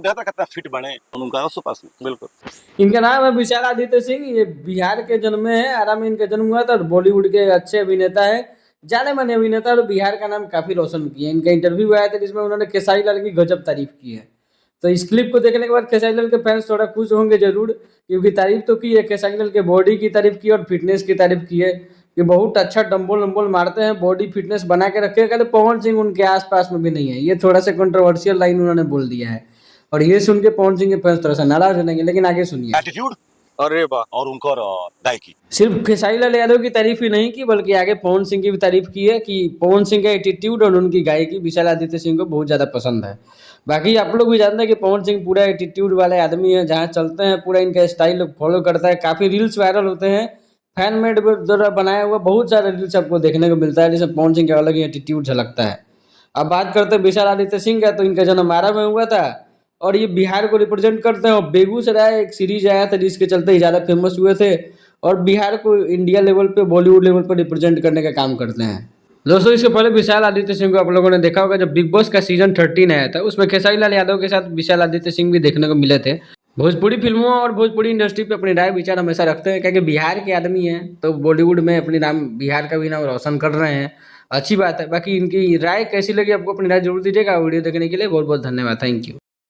कहता कितना फिट बने उनका उसके पास में बिल्कुल। इनका नाम है विशाल आदित्य सिंह। ये बिहार के जन्मे हैं, आरा में इनका जन्म हुआ था और बॉलीवुड के अच्छे अभिनेता है, जाने माने अभिनेता, और बिहार का नाम काफी रोशन किया। इनका इंटरव्यू आया था जिसमें उन्होंने खेसारी लाल की गजब तारीफ की है। तो इस क्लिप को देखने के बाद खेसारी लाल के फैंस थोड़ा खुश होंगे जरूर, क्योंकि तारीफ तो की है, खेसारी लाल के बॉडी की तारीफ की और फिटनेस की तारीफ की है कि बहुत अच्छा डंबल वम्बल मारते हैं, बॉडी फिटनेस बना के रखे। कहते पवन सिंह उनके आसपास में भी नहीं है। ये थोड़ा सा कंट्रोवर्शियल लाइन उन्होंने बोल दिया है और ये सुन के पवन सिंह के फैंस थोड़ा सा नाराज हो जाएंगे, लेकिन आगे सुनिए। एटीट्यूड अरे वाह और उनका गायकी सिर्फ खेसारी लाल यादव की तारीफ ही नहीं की, बल्कि आगे पवन सिंह की भी तारीफ की है कि पवन सिंह का एटीट्यूड और उनकी गायकी विशाल आदित्य सिंह को बहुत ज़्यादा पसंद है। बाकी आप लोग भी जानते हैं कि पवन सिंह पूरा एटीट्यूड वाले आदमी है, जहाँ चलते हैं पूरा इनका स्टाइल फॉलो करता है। काफ़ी रील्स वायरल होते हैं, फैन मेड द्वारा बनाया हुआ बहुत सारे रील्स आपको देखने को मिलता है, जिसमें पवन सिंह का अलग ही एटीट्यूड झलकता है। अब बात करते हैं विशाल आदित्य सिंह का, तो इनका जन्म आरा में हुआ था और ये बिहार को रिप्रेजेंट करते हैं। और बेगूसराय एक सीरीज आया था जिसके चलते ही ज़्यादा फेमस हुए थे और बिहार को इंडिया लेवल पे, बॉलीवुड लेवल पर रिप्रेजेंट करने का काम करते हैं। दोस्तों इसके पहले विशाल आदित्य सिंह को आप लोगों ने देखा होगा, जब बिग बॉस का सीजन 13 आया था उसमें खेसारी लाल यादव के साथ विशाल आदित्य सिंह भी देखने को मिले थे। भोजपुरी फिल्मों और भोजपुरी इंडस्ट्री पे अपनी राय विचार हमेशा रखते हैं, क्योंकि बिहार के आदमी हैं तो बॉलीवुड में अपनी नाम, बिहार का भी नाम रोशन कर रहे हैं। अच्छी बात है। बाकी इनकी राय कैसी लगी आपको, अपनी राय जरूर दीजिएगा। वीडियो देखने के लिए बहुत बहुत धन्यवाद। Thank you.